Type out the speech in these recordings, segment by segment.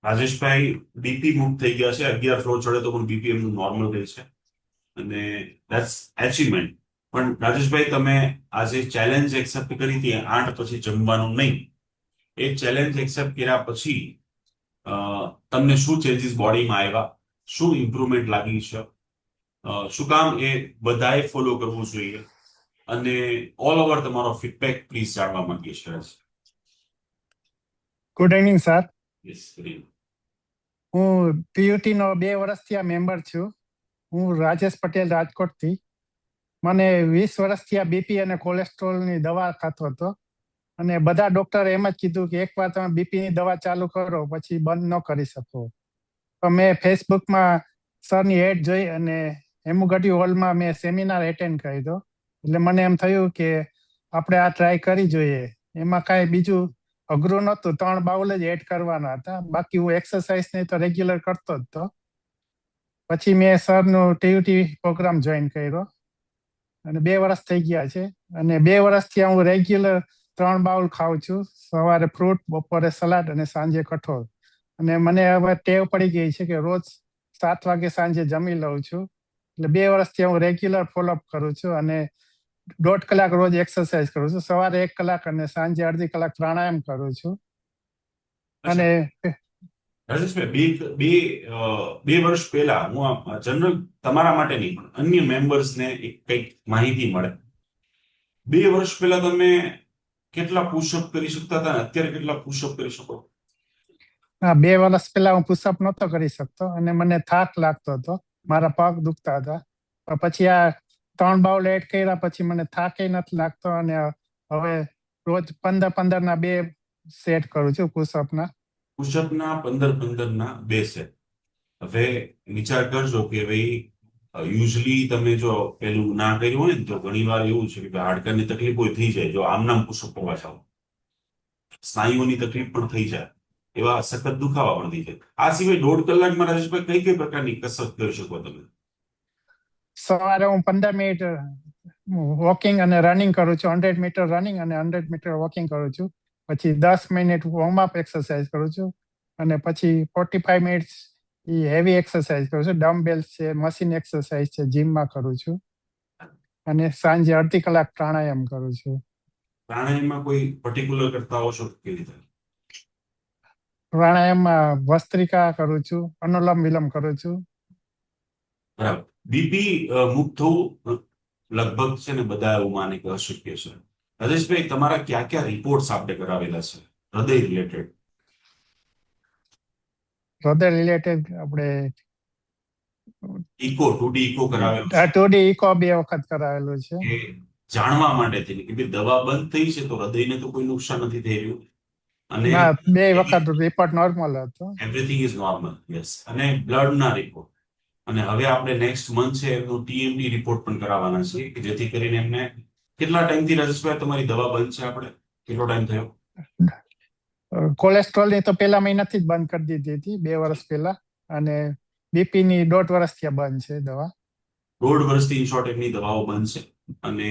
Rajeshbhai BP મુક્ત થઈ ગયા છે. 11 ફ્લોર ચડે તો પણ બીપી એમનું નોર્મલ રહે છે અને ધેટ્સ એચિવમેન્ટ. પણ રાજેશભાઈ, તમે આજે ચેલેન્જ એક્સેપ્ટ કરી હતી 8 પછી જમવાનું નહીં, એ ચેલેન્જ એક્સેપ્ટ કર્યા પછી તમને શું ચેન્જીસ બોડીમાં આવ્યા, શું ઇમ્પ્રુવમેન્ટ લાગી છે, શું કામ એ બધાએ ફોલો કરવું જોઈએ, અને ઓલ ઓવર તમારો ફીડબેક પ્લીઝ જાણવા માંગીએ છીએ. Good evening sir. Yes, good evening. હું પીયુટી નો 2 વર્ષથી આ મેમ્બર છું. હું રાજેશ પટેલ, રાજકોટથી. મને 20 વર્ષથી આ બીપી અને કોલેસ્ટ્રોલની દવા ખાતો હતો અને બધા ડોક્ટરે એમ જ કીધું કે એકવાર તમે બીપીની દવા ચાલુ કરો પછી બંધ ન કરી શકો. તો મેં ફેસબુકમાં સરની એડ જોઈ અને હેમુગટી હોલમાં મેં સેમિનાર એટેન્ડ કર્યો. એટલે મને એમ થયું કે આપણે આ ટ્રાય કરી જોઈએ. એમાં કાંઈ બીજું અઘરું નહોતું, 3 બાઉલ જ એડ કરવાના હતા. બાકી હું એક્સરસાઇઝ ને તો રેગ્યુલર કરતો જ હતો. પછી મેં સરનું ટીયુટી પ્રોગ્રામ જોઈન કર્યો અને 2 વર્ષ થઈ ગયા છે. અને 2 વર્ષથી હું રેગ્યુલર 3 બાઉલ ખાઉં છું. સવારે ફ્રૂટ, બપોરે સલાડ અને સાંજે કઠોળ. અને મને હવે ટેવ પડી ગઈ છે કે રોજ 7 વાગે સાંજે જમી લઉં છું. એટલે 2 વર્ષથી હું રેગ્યુલર ફોલોઅપ કરું છું અને 1.5 કલાક રોજ એક્સરસાઇઝ કરું છું. સવારે 1 કલાક અને સાંજે અડધી કલાક પ્રાણાયામ કરું છું. અને રાજેશભાઈ, બે વર્ષ પહેલા હું જનરલ તમારા માટે નહીં પણ અન્ય મેમ્બર્સને કંઈક માહિતી મળે. 2 વર્ષ પહેલા તમે કેટલા પુશઅપ કરી શકતા હતા અને અત્યારે કેટલા પુશઅપ કરી શકો? હા, 2 વર્ષ પહેલા હું પુશઅપ નહોતો કરી શકતો અને મને થાક લાગતો હતો, મારા પગ દુખતા હતા. પછી આ 3 બાઉલ એડ કર્યા પછી મને થાકે નથી લાગતો અને હવે રોજ 15 ના 2 સેટ કરું છું પુશઅપના. 15 ના 2 સેટ. હવે વિચાર કરજો કે ભાઈ, યુઝલી તમે જો પેલું ના કર્યું હોય ને તો ઘણી વાર એવું છે કે હાડકાની તકલીફ હોય થઈ જાય જો આમ નામ પુશઅપ કરવા જાવ. સ્નાયુઓની તકલીફ પણ થઈ જાય, એવા સખત દુખાવા પણ થઈ જાય. આ સિવાય 1.5 કલાકમાં રાજેશભાઈ કઈ કઈ પ્રકારની કસરત કરી શકો તમે? સવારે હું 15 મિનિટ વોકિંગ અને રનિંગ કરું છું. 100 મીટર રનિંગ અને 100 મીટર વોકિંગ કરું છું. પછી 10 મિનિટ વોર્મઅપ એક્સરસાઇઝ કરું છું અને પછી 45 મિનિટ હેવી એક્સરસાઇઝ કરું છું. ડમ્બેલ્સ છે, મશીન એક્સરસાઇઝ છે, જીમમાં કરું છું. અને સાંજે અડધી કલાક પ્રાણાયામ કરું છું. પ્રાણાયામમાં કોઈ પર્ટિક્યુલર કરતા હો છો કેવી રીતે? પ્રાણાયામમાં ભસ્ત્રિકા કરું છું, અનુલોમ વિલોમ કરું છું. બરાબર. બીપી મુક્ત થવું લગભગ છે ને બધા એવું માને કે અશક્ય છે. રાજેશભાઈ, તમારા ક્યાં ક્યાં રિપોર્ટ્સ આપણે કરાવેલા છે હૃદય રિલેટેડ? હૃદય રિલેટેડ આપણે ઇકો 2D ઇકો કરાવેલું છે. 2D ઇકો 2 વખત કરાવેલું છે. એ જાણવા માટે થઈને કે ભાઈ દવા બંધ થઈ છે તો હૃદયને તો કોઈ નુકસાન નથી થઈ રહ્યું અને 2 વખત રિપોર્ટ નોર્મલ હતો. Everything is normal. યસ. અને બ્લડના રિપોર્ટ, અને હવે આપણે નેક્સ્ટ મંથ છે એમનું ટીએમટી રિપોર્ટ પણ કરાવવાના છે કે જેથી કરીને એમને કેટલા ટાઈમથી રાજેશભાઈ તમારી દવા બંધ છે? આપણે કેટલો ટાઈમ થયો? કોલેસ્ટ્રોલની તો પહેલા મહિનાથી જ બંધ કરી દીધી હતી, 2 વર્ષ પહેલા. અને બીપીની 1.5 વર્ષથી બંધ છે દવા. 1.5 વર્ષથી ઇન શોર્ટ એમની દવાઓ બંધ છે. અને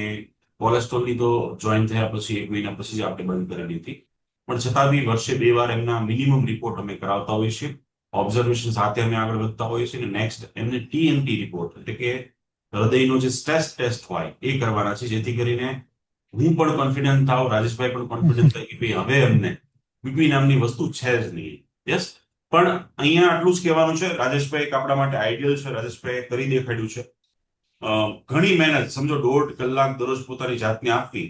કોલેસ્ટ્રોલની તો જોઈન થયા પછી 1 મહિના પછી જ આપણે બંધ કરેલી હતી. પણ છતાં બી વર્ષે 2 વાર એમના મિનિમમ રિપોર્ટ અમે કરાવતા હોઈએ છીએ. ઓબ્ઝર્વેશન સાથે અમે આગળ વધતા હોઈએ છીએ. નેક્સ્ટ એમને ટીએમટી રિપોર્ટ એટલે કે હૃદયનો જે સ્ટ્રેસ ટેસ્ટ હોય એ કરવાના છે, જેથી કરીને હું પણ કોન્ફિડન્ટ થાવ, રાજેશભાઈ પણ કોન્ફિડન્ટ થાય કે ભાઈ હવે એમને બીપી નામની વસ્તુ છે જ નહીં. યસ. પણ અહીંયા આટલું જ કહેવાનું છે, રાજેશભાઈ એક આપણા માટે આઈડિયલ છે. રાજેશભાઈ કરી દેખાડ્યું છે. ઘણી મહેનત, સમજો 1.5 કલાક દરરોજ પોતાની જાતને આપવી,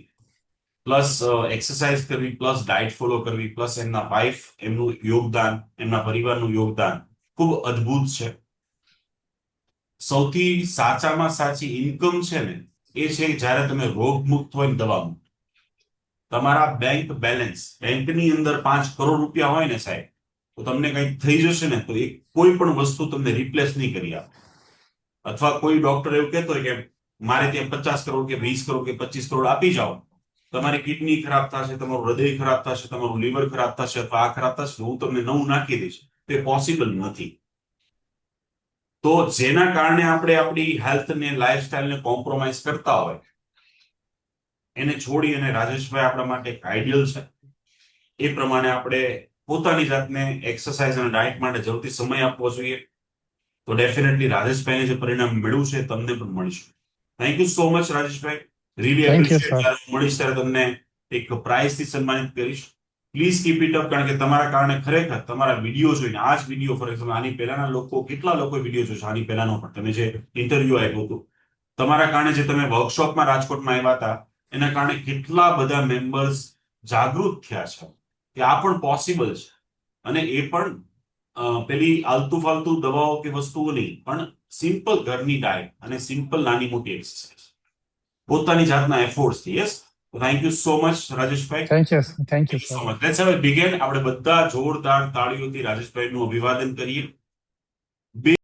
પ્લસ એક્સરસાઇઝ કરવી, પ્લસ ડાયટ ફોલો કરવી, પ્લસ એમના વાઇફ, એમનું યોગદાન, એમના પરિવારનું યોગદાન ખૂબ અદ્ભુત છે. સૌથી સાચામાં સાચી ઇન્કમ છે ને એ છે જ્યારે તમે રોગમુક્ત હોય ને દવા મુક્ત. તમારા બેંક બેલેન્સ, બેંકની અંદર 5 કરોડ રૂપિયા હોય ને સાહેબ, તો તમને કંઈક થઈ જશે ને તો એ કોઈ પણ વસ્તુ તમને રિપ્લેસ નહીં કરી આપે. અથવા કોઈ ડોક્ટર એવું કહેતો હોય કે મારે ત્યાં 50 કરોડ કે 20 કરોડ કે 25 કરોડ આપી જાઓ, તમારી કિડની ખરાબ થશે, તમારું હૃદય ખરાબ થશે, તમારું લીવર ખરાબ થશે અથવા આ ખરાબ થશે, હું તમને નવું નાખી દઈશ. તે પોસિબલ નથી. તો જેના કારણે આપણે આપણી હેલ્થને, લાઈફસ્ટાઈલને કોમ્પ્રોમાઇઝ કરતા હોય એને છોડી અને રાજેશભાઈ આપણા માટે એક આઈડિયલ છે. એ પ્રમાણે આપણે પોતાની જાતને એક્સરસાઇઝ અને ડાયટ માટે જરૂરથી સમય આપવો જોઈએ. તો ડેફિનેટલી રાજેશભાઈને જે પરિણામ મેળવ્યું છે તમને પણ મળશે. Thank you so much Rajeshbhai. Really Thank you, appreciate. sir. જ્યારે હું મળીશ ત્યારે તમને એક પ્રાઇઝ થી સન્માનિત કરીશ. પ્લીઝ કીપ ઇટ અપ, કારણ કે તમારા કારણે ખરેખર તમારા વિડીયો જોઈને, આ જ વિડીયો ફોર એક્ઝામ્પલ આની પહેલાના લોકો, કેટલા લોકો વિડીયો જોશે આની પહેલાનો પણ, તમે જે ઇન્ટરવ્યુ આપ્યું હતું, તમારા કારણે જે તમે વર્કશોપમાં રાજકોટમાં આવ્યા હતા, એના કારણે કેટલા બધા મેમ્બર્સ જાગૃત થયા છે કે આ પણ પોસિબલ છે. અને એ પણ પેલી આલતુ ફાલતુ દવાઓ કે વસ્તુઓ નહીં, પણ સિમ્પલ ઘરની ડાયટ અને સિમ્પલ નાની મોટી એક્સરસાઇઝ પોતાની જાતના એફોર્ટ્સથી. Yes, thank you so much રાજેશભાઈ. Thank you, sir. Thank you, Thank you so sir. much. Let's have a begin. આપણે બધા જોરદાર તાળીઓથી રાજેશભાઈનું અભિવાદન કરીએ.